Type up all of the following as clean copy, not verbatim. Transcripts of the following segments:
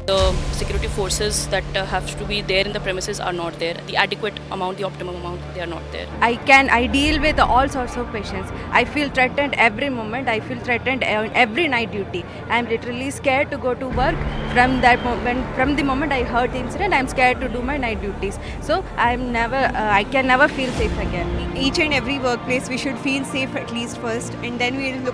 The security forces that have to be there in the premises are not there. The adequate amount, the optimum amount, they are not there. I deal with all sorts of patients. I feel threatened every moment. I feel threatened on every night duty. I am literally scared to go to work from that moment. From the moment I heard the incident, I am scared to do my night duties. So I can never feel safe again. Each and every workplace we should feel safe at least first, and then we'll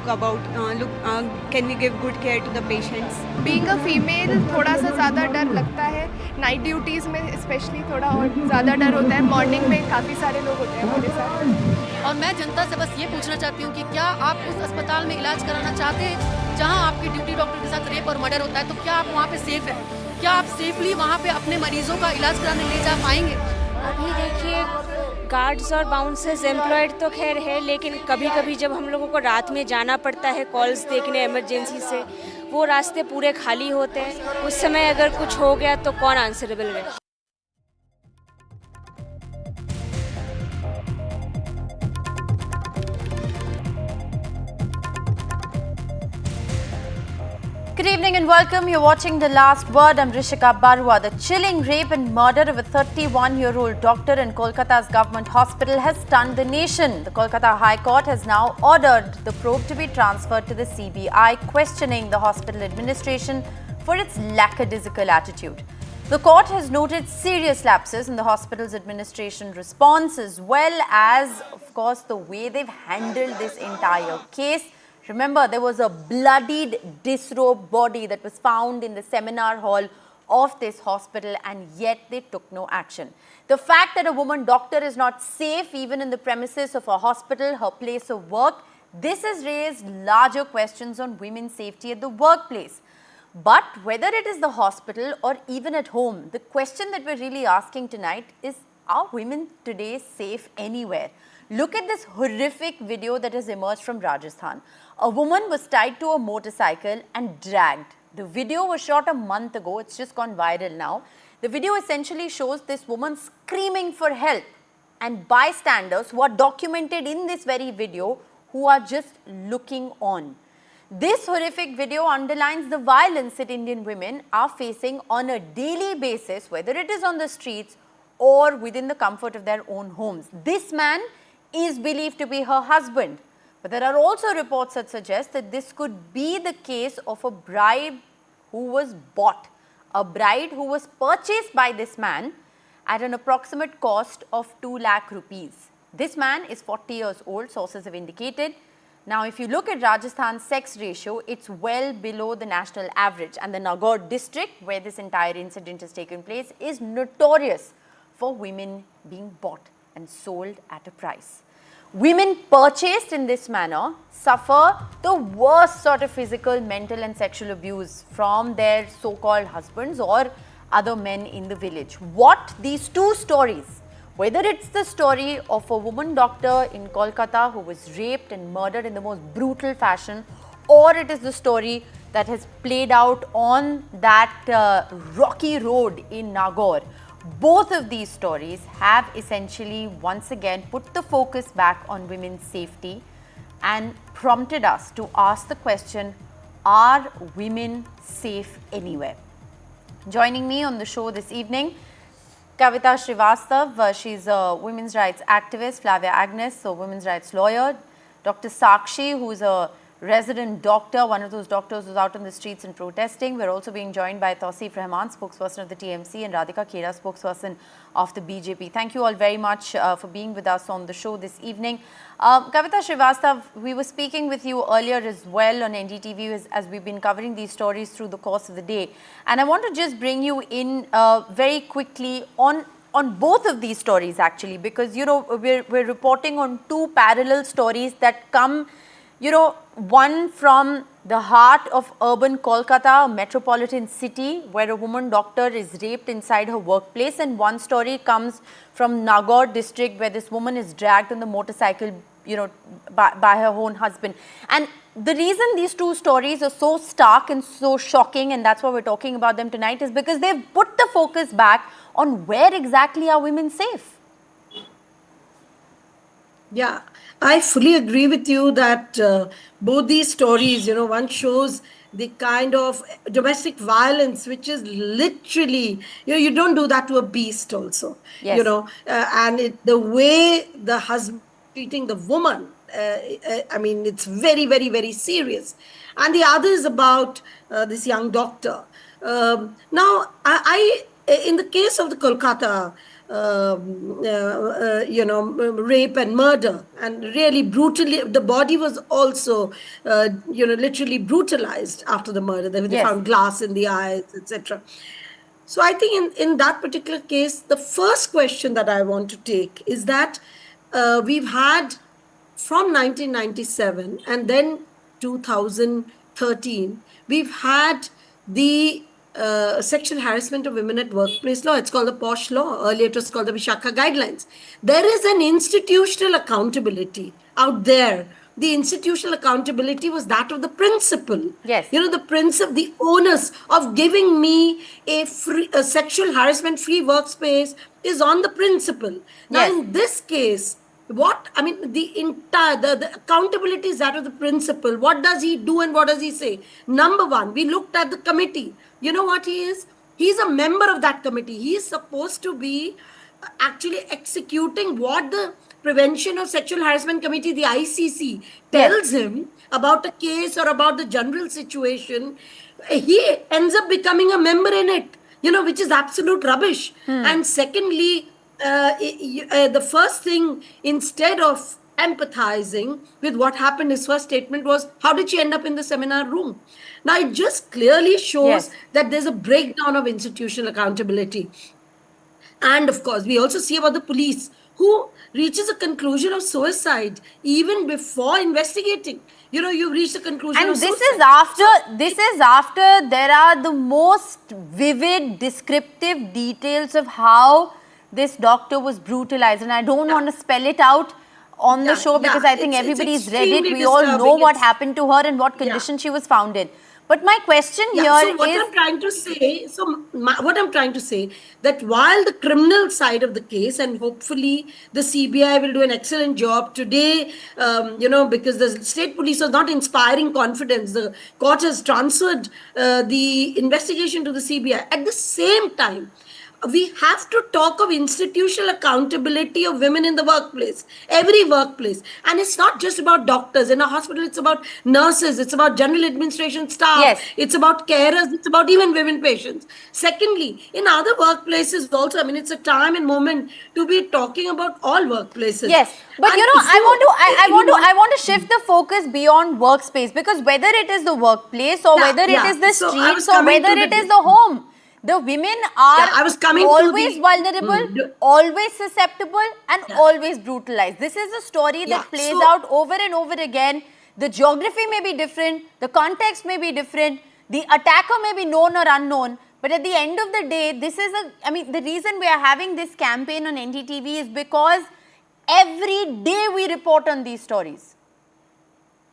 can we give good care to the patients. Being a female थोड़ा सा ज़्यादा डर लगता है, night duties में specially थोड़ा और ज़्यादा डर होता है, मॉर्निंग में काफ़ी सारे लोग होते हैं हमारे साथ। और मैं जनता से बस ये पूछना चाहती हूँ कि क्या आप उस अस्पताल में इलाज कराना चाहते हैं जहाँ आपकी ड्यूटी डॉक्टर के साथ रेप और मर्डर होता है, तो क्या आप वहाँ पे सेफ है? क्या आप सेफली वहाँ पे अपने मरीजों का इलाज कराने ले जा पाएंगे? अभी देखिए, गार्ड्स और बाउंसर्स एम्प्लॉयड तो खैर है, लेकिन कभी कभी जब हम लोगों को रात में जाना पड़ता है कॉल्स देखने इमरजेंसी से, वो रास्ते पूरे खाली होते हैं। उस समय अगर कुछ हो गया तो कौन आंसरेबल है? Good evening and welcome. You're watching The Last Word. I'm Rishika Barua. The chilling rape and murder of a 31-year-old doctor in Kolkata's government hospital has stunned the nation. The Kolkata High Court has now ordered the probe to be transferred to the CBI, questioning the hospital administration for its lackadaisical attitude. The court has noted serious lapses in the hospital's administration response, as well as, of course, the way they've handled this entire case. Remember, there was a bloodied, disrobed body that was found in the seminar hall of this hospital, and yet they took no action. The fact that a woman doctor is not safe even in the premises of a hospital, her place of work, this has raised larger questions on women's safety at the workplace. But whether it is the hospital or even at home, the question that we're really asking tonight is, are women today safe anywhere? Look at this horrific video that has emerged from Rajasthan. A woman was tied to a motorcycle and dragged. The video was shot a month ago. It's just gone viral now. The video essentially shows this woman screaming for help, and bystanders who are documented in this very video who are just looking on. This horrific video underlines the violence that Indian women are facing on a daily basis, whether it is on the streets or within the comfort of their own homes. This man is believed to be her husband, but there are also reports that suggest that this could be the case of a bride who was bought, a bride who was purchased by this man at an approximate cost of 2 lakh rupees. This man is 40 years old, sources have indicated. Now, if you look at Rajasthan's sex ratio, it's well below the national average, and the Nagaur district, where this entire incident has taken place, is notorious for women being bought and sold at a price. Women purchased in this manner suffer the worst sort of physical, mental and sexual abuse from their so-called husbands or other men in the village. What these two stories, whether it's the story of a woman doctor in Kolkata who was raped and murdered in the most brutal fashion, or it is the story that has played out on that rocky road in Nagaur, both of these stories have essentially once again put the focus back on women's safety and prompted us to ask the question, are women safe anywhere? Joining me on the show this evening, Kavita Srivastav, she's a women's rights activist, Flavia Agnes, a women's rights lawyer, Dr. Sakshi, who is a resident doctor, one of those doctors who's out on the streets and protesting. We're also being joined by Tausif Rahman, spokesperson of the TMC, and Radhika Khera, spokesperson of the BJP. Thank you all very much for being with us on the show this evening. Kavita Srivastav, we were speaking with you earlier as well on NDTV as we've been covering these stories through the course of the day. And I want to just bring you in very quickly on both of these stories actually, because, you know, we're reporting on two parallel stories that come, you know, one from the heart of urban Kolkata, a metropolitan city where a woman doctor is raped inside her workplace, and one story comes from Nagaur district where this woman is dragged on the motorcycle, you know, by her own husband. And the reason these two stories are so stark and so shocking, and that's why we're talking about them tonight, is because they've put the focus back on where exactly are women safe. Yeah, I fully agree with you that both these stories, one shows the kind of domestic violence which is literally, you don't do that to a beast also, Yes. and the way the husband treating the woman, I mean, it's very, very, very serious. And the other is about this young doctor. Now, in the case of the Kolkata, rape and murder, and really brutally, the body was also, literally brutalized after the murder. They Yes. found glass in the eyes, etc. So I think in that particular case, the first question that I want to take is that we've had from 1997 and then 2013, we've had the sexual harassment of women at workplace law. It's called the POSH law. Earlier it was called the Vishakha guidelines. There is an institutional accountability out there. The institutional accountability was that of the principal. Yes. The principle, the onus of giving me a sexual harassment free workspace is on the principal. Now, Yes. in this case, the entire the accountability is that of the principal. What does he do and what does he say? Number one, we looked at the committee. You know what he is? He's a member of that committee. He is supposed to be actually executing what the Prevention of Sexual Harassment Committee, the ICC, tells him about a case or about the general situation. He ends up becoming a member in it, which is absolute rubbish. And secondly, the first thing, instead of empathizing with what happened, his first statement was, how did she end up in the seminar room? Now, it just clearly shows Yes. that there's a breakdown of institutional accountability. And of course, we also see about the police who reaches a conclusion of suicide even before investigating. You reach the conclusion And of this suicide. is after there are the most vivid descriptive details of how this doctor was brutalized, and I don't want to spell it out on the show because I think it's everybody's read it. extremely We all know disturbing. what It's- happened to her and what condition she was found in. But my question So here what is, I'm trying to say, what I'm trying to say, that while the criminal side of the case, and hopefully the CBI will do an excellent job today, because the state police was not inspiring confidence. The court has transferred the investigation to the CBI. At the same time, we have to talk of institutional accountability of women in the workplace, every workplace. And it's not just about doctors. In a hospital, it's about nurses, it's about general administration staff, Yes. it's about carers, it's about even women patients. Secondly, in other workplaces also, it's a time and moment to be talking about all workplaces. yes, but And I want to shift the focus beyond workspace, because whether it is the workplace or whether it is the So I streets was or coming whether to it the- is the home, the women are I was coming to always the- vulnerable, always susceptible, and always brutalized. This is a story that plays out over and over again. The geography may be different, the context may be different, the attacker may be known or unknown, but at the end of the day, the reason we are having this campaign on NDTV is because every day we report on these stories.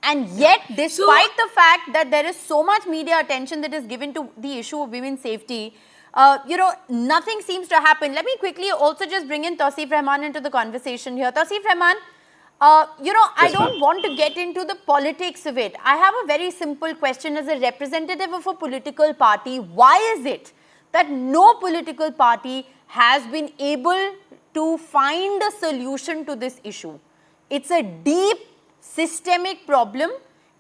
And yet, despite the fact that there is so much media attention that is given to the issue of women's safety, nothing seems to happen. Let me quickly also just bring in Tausif Rahman into the conversation here. Tausif Rahman, I don't want to get into the politics of it. I have a very simple question as a representative of a political party. Why is it that no political party has been able to find a solution to this issue? It's a deep systemic problem,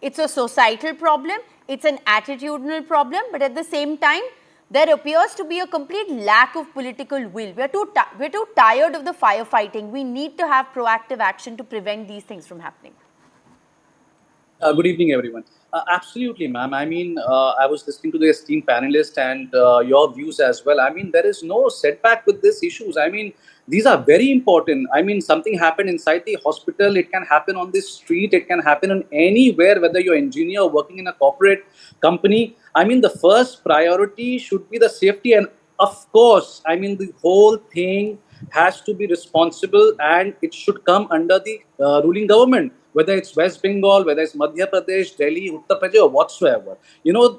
it's a societal problem, it's an attitudinal problem, but at the same time, there appears to be a complete lack of political will. We're too tired of the firefighting. We need to have proactive action to prevent these things from happening. Good evening, everyone. Absolutely, ma'am. I was listening to the esteemed panelist and your views as well. There is no setback with these issues. These are very important. Something happened inside the hospital. It can happen on the street. It can happen on anywhere, whether you're an engineer or working in a corporate company. The first priority should be the safety. And of course, the whole thing has to be responsible and it should come under the ruling government, whether it's West Bengal, whether it's Madhya Pradesh, Delhi, Uttar Pradesh, or whatsoever.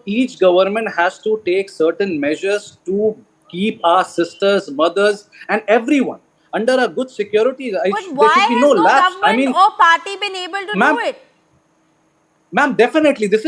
Each government has to take certain measures to keep our sisters, mothers, and everyone. under a good security. But There why should be has no no lapse. government I mean, or party been able to ma'am, do it? ma'am, definitely. This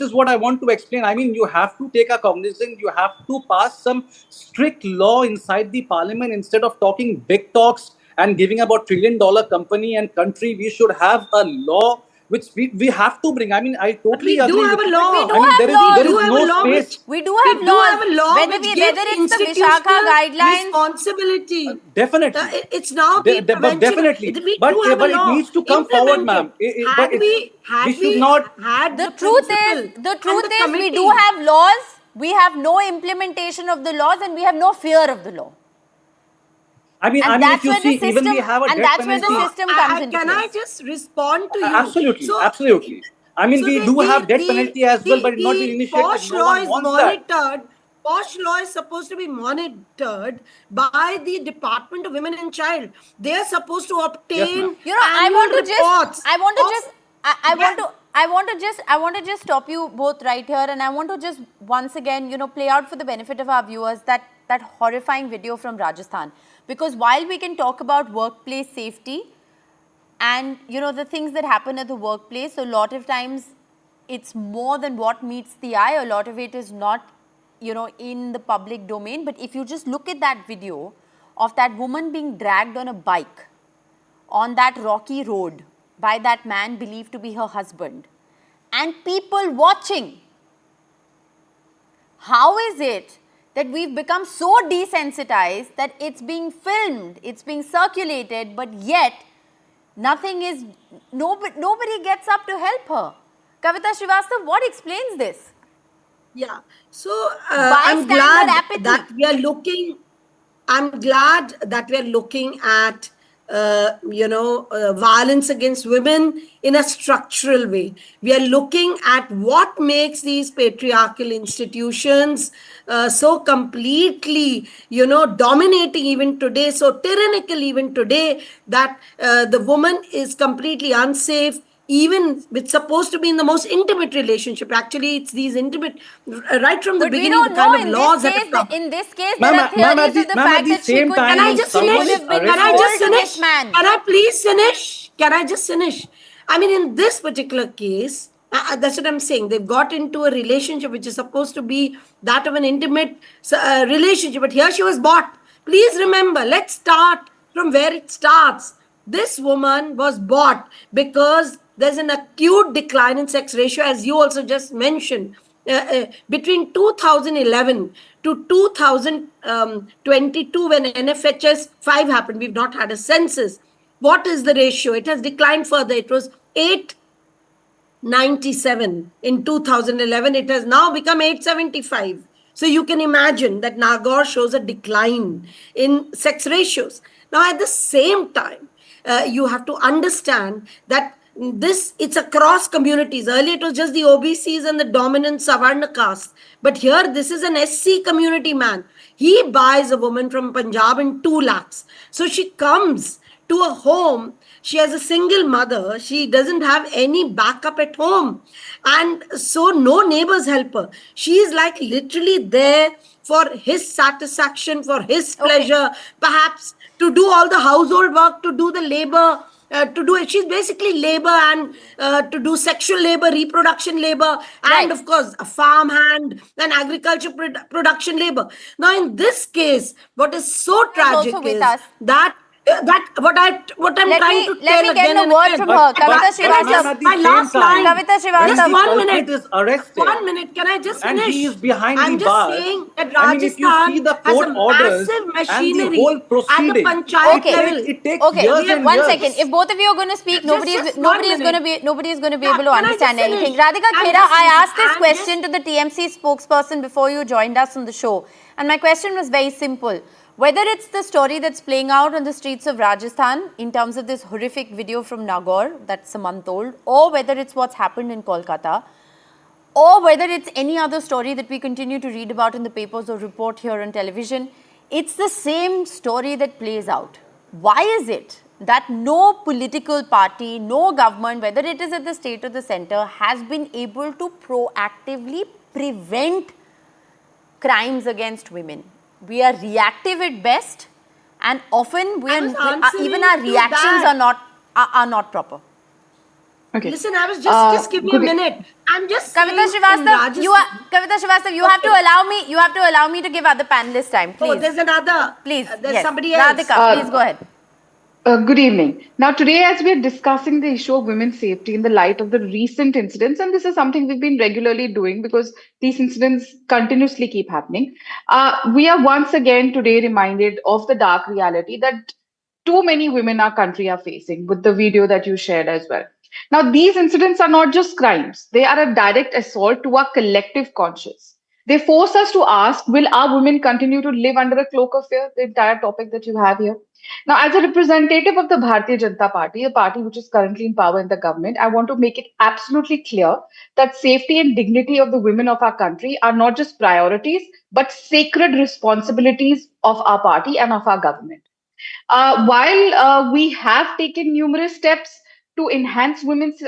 is what I want to explain. I mean, you have to take a cognizance. You have to pass some strict law inside the parliament instead of talking big talks and giving about $1 trillion company and country. We should have a law which we have to bring. I mean, I totally we do agree. have with a you. law. We do I mean, have there is laws. there We is do have no a law space. which- We do have we do laws. have a law Whether which we- gives whether it's the institutional Vishakha guidelines. responsibility. Definitely. It's now the But prevention. definitely, We but do have a but it law. needs to come forward, Implement ma'am. it. But Had we should we not. had The truth principle is, and we do committee. have laws. We have no implementation of the laws, and we have no fear of the law. I mean, And if that's you where the see, even we system- have a and death that's where the penalty. system comes into Can I place. just respond to you? Absolutely, So, absolutely. I mean, so we the- do the- have death the- penalty as well, the- but it's not been the initiated. Posh No law one is wants that. monitored. Posh law is supposed to be monitored by the Department of Women and Child. They are supposed to obtain. ma'am. You know, I annual want to just, reports I want to of- just, I want to just stop you both right here, and I want to just once again, play out for the benefit of our viewers that horrifying video from Rajasthan, because while we can talk about workplace safety and the things that happen at the workplace, a lot of times it's more than what meets the eye. A lot of it is not in the public domain. But if you just look at that video of that woman being dragged on a bike on that rocky road by that man believed to be her husband, and people watching, how is it that we've become so desensitized that it's being filmed, it's being circulated, but yet nobody gets up to help her? Kavita Srivastava, what explains this? Yeah. So I'm Bystander glad apathy. that we are looking. I'm glad that we are looking at violence against women in a structural way. We are looking at what makes these patriarchal institutions so completely, dominating even today, so tyrannical even today, that the woman is completely unsafe. Even it's supposed to be in the most intimate relationship. Actually, it's these intimate, right from the But we beginning, don't the know kind of laws that have come. in this case, Ma'am, there are ma'am, theories at of the the- ma'am, at fact the that she same could time, Can I be- just she finish? would have been Can I sold just to finish? this man. Can I please finish? Can I just finish? I mean, in this particular case, that's what I'm saying. They've got into a relationship which is supposed to be that of an intimate relationship, but here she was bought. Please remember, let's start from where it starts. This woman was bought because there's an acute decline in sex ratio, as you also just mentioned. Between 2011 to 2022, when NFHS 5 happened, we've not had a census. What is the ratio? It has declined further. It was 897 in 2011. It has now become 875. So you can imagine that Nagaur shows a decline in sex ratios. Now, at the same time, you have to understand that it's across communities. Earlier, it was just the OBCs and the dominant Savarna caste. But here, this is an SC community man. He buys a woman from Punjab in 2 lakhs. So she comes to a home. She has a single mother. She doesn't have any backup at home. And so no neighbors help her. She is like literally there for his satisfaction, for his pleasure, perhaps to do all the household work, to do the labor, she's basically labor and to do sexual labor, reproduction labor, and of course a farm hand and agriculture production labor. Now in this case, what is so tragic also with is us. that what I'm trying to Let tell me again get a and word again. from her. Kavita Can I just- Srivastava. my last line. Kavita Srivastava. Just When the 1 culprit minute. is arrested, 1 minute. Can I just and finish? he is behind I'm the just bars. saying that I mean, if you Rajasthan see the has court a orders massive and the machinery whole at the proceeding, panchayat Okay. level. it takes Okay, years and one years. second. If both of you are going to speak, Just nobody is 1 going to minute. be able to Yeah, understand can I just anything. finish? Radhika I'm Khera, just- I asked this I'm question just- to the TMC spokesperson before you joined us on the show, and my question was very simple. Whether it's the story that's playing out on the streets of Rajasthan in terms of this horrific video from Nagaur that's a month old, or whether it's what's happened in Kolkata, or whether it's any other story that we continue to read about in the papers or report here on television, it's the same story that plays out. Why is it that no political party, no government, whether it is at the state or the center, has been able to proactively prevent crimes against women? We are reactive at best. and often was answering even our to reactions that. are not proper. Okay. Listen, I was just give me a good- minute. I'm just Kavita saying in Srivastava, you have to allow me. You have to allow me to give other panelists time, please. Oh, there's another. Please, There's yes. somebody else. Radhika, please go ahead. Good evening. Now, today, as we are discussing the issue of women's safety in the light of the recent incidents, and this is something we've been regularly doing because these incidents continuously keep happening, we are once again today reminded of the dark reality that too many women our country are facing with the video that you shared as well. Now, these incidents are not just crimes, they are a direct assault to our collective conscience. They force us to ask, will our women continue to live under a cloak of fear? The entire topic that you have here. Now, as a representative of the Bharatiya Janata Party, a party which is currently in power in the government, I want to make it absolutely clear that safety and dignity of the women of our country are not just priorities, but sacred responsibilities of our party and of our government. While we have taken numerous steps to enhance women's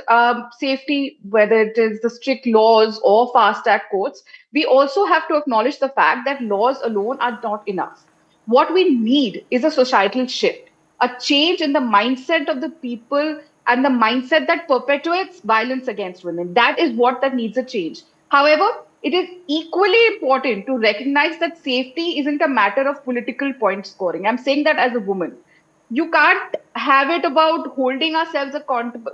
safety, whether it is the strict laws or fast track courts, we also have to acknowledge the fact that laws alone are not enough. What we need is a societal shift, a change in the mindset of the people and the mindset that perpetuates violence against women. That is what that needs a change. However, it is equally important to recognize that safety isn't a matter of political point scoring. I'm saying that as a woman. You can't have it about holding ourselves accountable.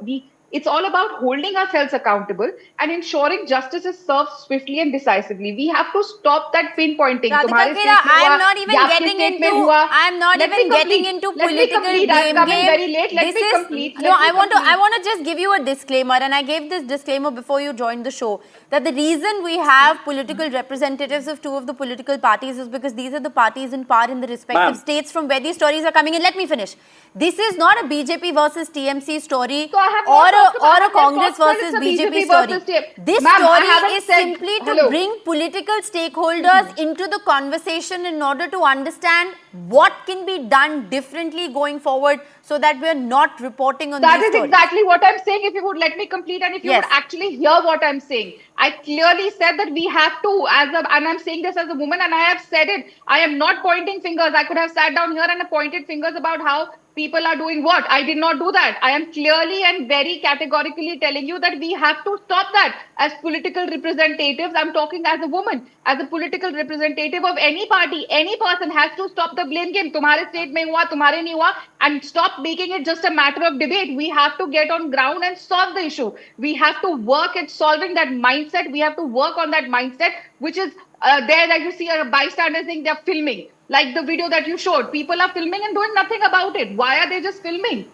It's all about holding ourselves accountable and ensuring justice is served swiftly and decisively. We have to stop that pinpointing. Radhika Khera, I'm not even getting into political blame game. Very late. Let me complete. I want to just give you a disclaimer, and I gave this disclaimer before you joined the show, that the reason we have political representatives of two of the political parties is because these are the parties in power in the respective states from where these stories are coming in. Let me finish. This is not a BJP versus TMC story or a Congress versus BJP story. This story is simply to bring political stakeholders into the conversation in order to understand what can be done differently going forward so that we are not reporting on these stories. That is exactly what I'm saying. If you would let me complete and if you would actually hear what I'm saying. I clearly said that we have to, and I'm saying this as a woman, and I have said it. I am not pointing fingers. I could have sat down here and pointed fingers about how people are doing what. I did not do that. I am clearly and very categorically telling you that we have to stop that. As political representatives, I'm talking as a woman, as a political representative of any party, any person has to stop the blame game. Tumhare state mein hua, tumhare nahi hua, and stop making it just a matter of debate. We have to get on ground and solve the issue. We have to work at solving that mindset. We have to work on that mindset, which is there that you see a bystander saying they're filming. Like the video that you showed, people are filming and doing nothing about it. Why are they just filming?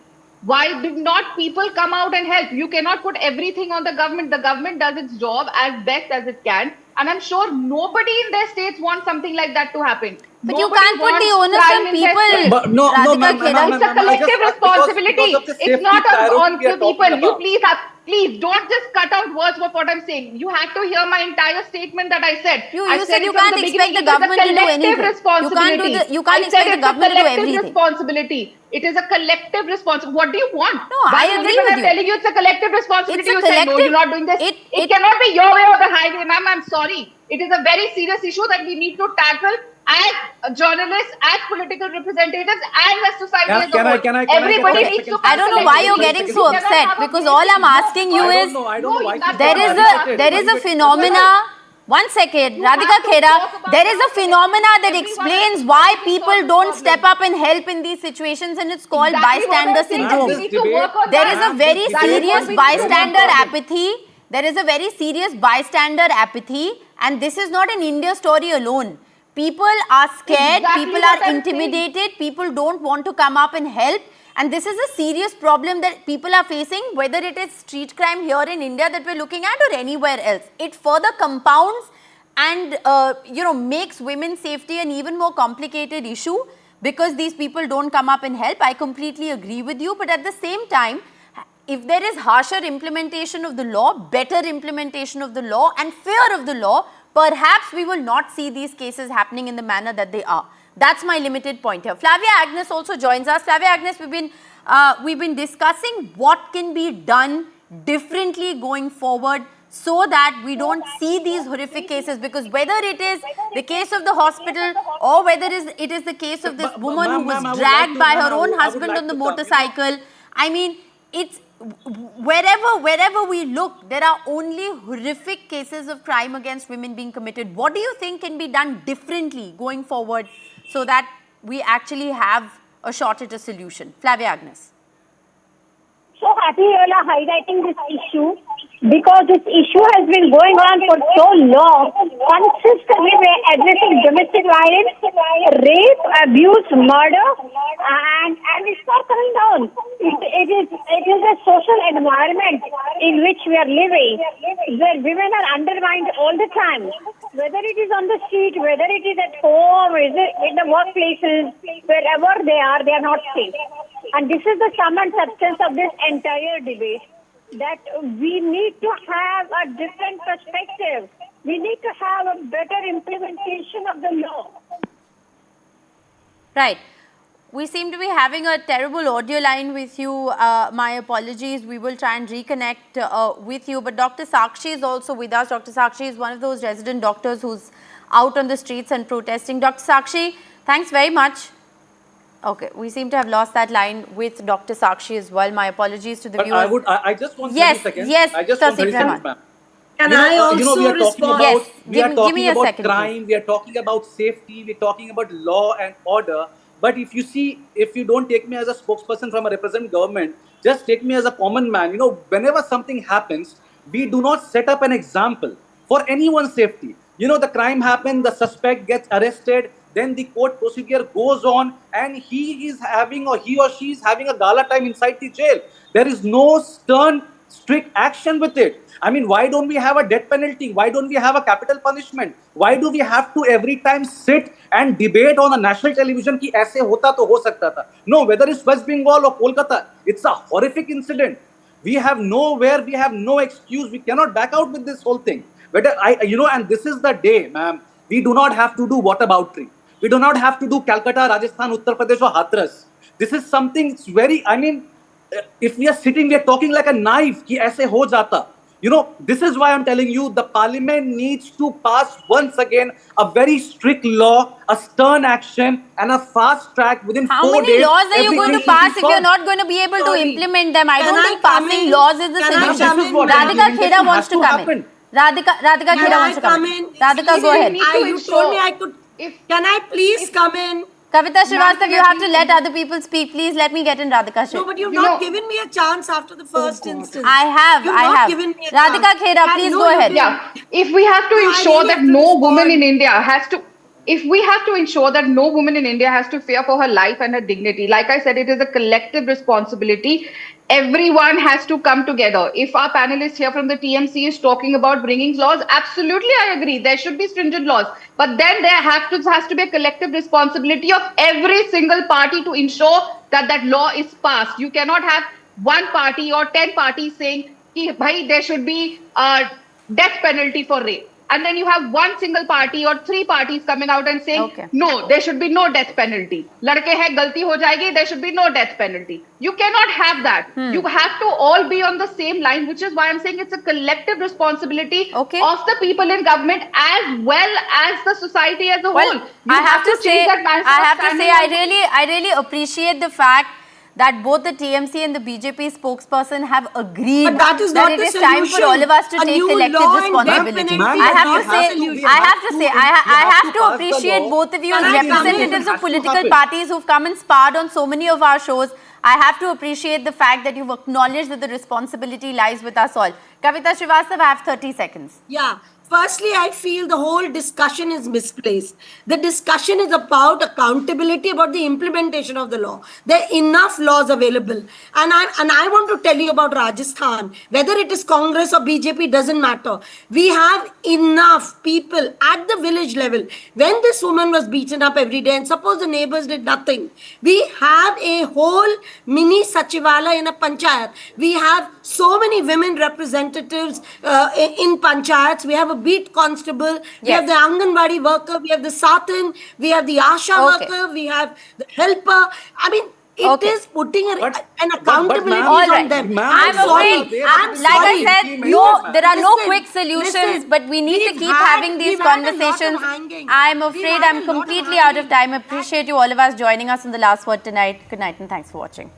Why did not people come out and help? You cannot put everything on the government. The government does its job as best as it can. And I'm sure nobody in their states wants something like that to happen. But you can't put the onus on people. But no, ma'am, it's a collective responsibility. It's not on the people. You please don't just cut out words of what I'm saying. You have to hear my entire statement that I said. You said you can't expect the government to do anything. You can't expect the government to do everything. Responsibility. It is a collective responsibility. What do you want? No, I agree with you. I'm telling you it's a collective responsibility. It's a collective. No, you're not doing this. It cannot be your way or the highway, ma'am. I'm sorry. It is a very serious issue that we need to tackle as journalists, as political representatives, and as society as a whole. Everybody needs to. I don't know why you're getting so upset, because all I'm asking you is there is a phenomena. One second, Radhika Khera, there is a phenomena that explains why people don't step up and help in these situations, and it's called bystander syndrome. There is a very serious bystander apathy. There is a very serious bystander apathy, and this is not an India story alone. People are scared, people are intimidated, people don't want to come up and help. And this is a serious problem that people are facing, whether it is street crime here in India that we're looking at or anywhere else. It further compounds and makes women's safety an even more complicated issue because these people don't come up and help. I completely agree with you, but at the same time, if there is harsher implementation of the law, better implementation of the law and fear of the law, perhaps we will not see these cases happening in the manner that they are. That's my limited point here. Flavia Agnes also joins us. Flavia Agnes, we've been discussing what can be done differently going forward so that we don't see these horrific cases? Because whether it is the case of the hospital or whether it is the case of this woman who was dragged by her own husband on the motorcycle, I mean, it's wherever we look, there are only horrific cases of crime against women being committed. What do you think can be done differently going forward so that we actually have a shot at a solution? Flavia Agnes. So happy you all are highlighting this issue, because this issue has been going on for so long. Consistently we are addressing domestic violence, rape, abuse, murder, and it's not coming down. It is a social environment in which we are living, where women are undermined all the time. Whether it is on the street, whether it is at home, is it in the workplaces, wherever they are not safe. And this is the sum and substance of this entire debate, that we need to have a different perspective. We need to have a better implementation of the law. Right. We seem to be having a terrible audio line with you. My apologies. We will try and reconnect with you. But Dr. Sakshi is also with us. Dr. Sakshi is one of those resident doctors who's out on the streets and protesting. Dr. Sakshi, thanks very much. Okay, we seem to have lost that line with Dr. Sakshi as well. My apologies to the viewers. I just want 30 seconds. Yes, I just want 30 seconds, ma'am. Can I also we are talking respond? about, Yes, we are give talking me a about second, crime, please. we are talking about safety, we are talking about law and order. But if you don't take me as a spokesperson from a representative government, just take me as a common man. Whenever something happens, we do not set up an example for anyone's safety. The crime happened, the suspect gets arrested, then the court procedure goes on, and he or she is having a gala time inside the jail. There is no stern, strict action with it. I mean, why don't we have a death penalty? Why don't we have a capital punishment? Why do we have to every time sit and debate on a national television ki aise hota to ho sakta tha? No, whether it's West Bengal or Kolkata, it's a horrific incident. We have no excuse. We cannot back out with this whole thing. And this is the day, ma'am. We do not have to do whataboutery. We do not have to do Calcutta, Rajasthan, Uttar Pradesh or Hathras. This is something if we are sitting, we are talking like a knife, ki aise ho jata. This is why I'm telling you, the parliament needs to pass once again a very strict law, a stern action, and a fast track within 4 days. How many laws are you going to pass if you're not going to be able to implement them? I don't think passing laws is the solution. Radhika Khera wants to come in. Radhika Khera wants to come in. Radhika, go ahead. You told me I could. Can I please come in? Kavita Srivastava, you have to let other people speak. Please let me get in Radhika Khera. No, but you've not given me a chance after the first instance. I have. Given me a Radhika chance. Khera, please go ahead. Yeah, if we have to ensure that no woman in India has to, if we have to ensure that no woman in India has to fear for her life and her dignity, like I said, it is a collective responsibility. Everyone has to come together. If our panelist here from the TMC is talking about bringing laws, absolutely I agree. There should be stringent laws. But then there has to be a collective responsibility of every single party to ensure that that law is passed. You cannot have one party or 10 parties saying, bhai, there should be a death penalty for rape. And then you have one single party or 3 parties coming out and saying, no, there should be no death penalty. Ladke hai, galti ho jayegi, there should be no death penalty. You cannot have that. You have to all be on the same line, which is why I'm saying it's a collective responsibility of the people in government as well as the society as a whole. I have to say, I really appreciate the fact that both the TMC and the BJP spokesperson have agreed that it is time for all of us to take collective responsibility. I have to appreciate both of you as representatives of political parties who've come and sparred on so many of our shows. I have to appreciate the fact that you've acknowledged that the responsibility lies with us all. Kavita Srivastava, I have 30 seconds. Yeah. Firstly, I feel the whole discussion is misplaced. The discussion is about accountability, about the implementation of the law. There are enough laws available. And I want to tell you about Rajasthan. Whether it is Congress or BJP, doesn't matter. We have enough people at the village level. When this woman was beaten up every day, and suppose the neighbors did nothing, we have a whole mini Sachivala in a panchayat. We have so many women representatives in panchayats. We have a beat constable, we have the Anganwadi worker, we have the Satin, we have the Asha worker, we have the helper. I mean, It is putting an accountability All on right. them. I'm afraid, like I said, there are no quick solutions, but we need to keep having these conversations. I'm afraid I'm completely out of time. I appreciate you all of us joining us on The Last Word tonight. Good night and thanks for watching.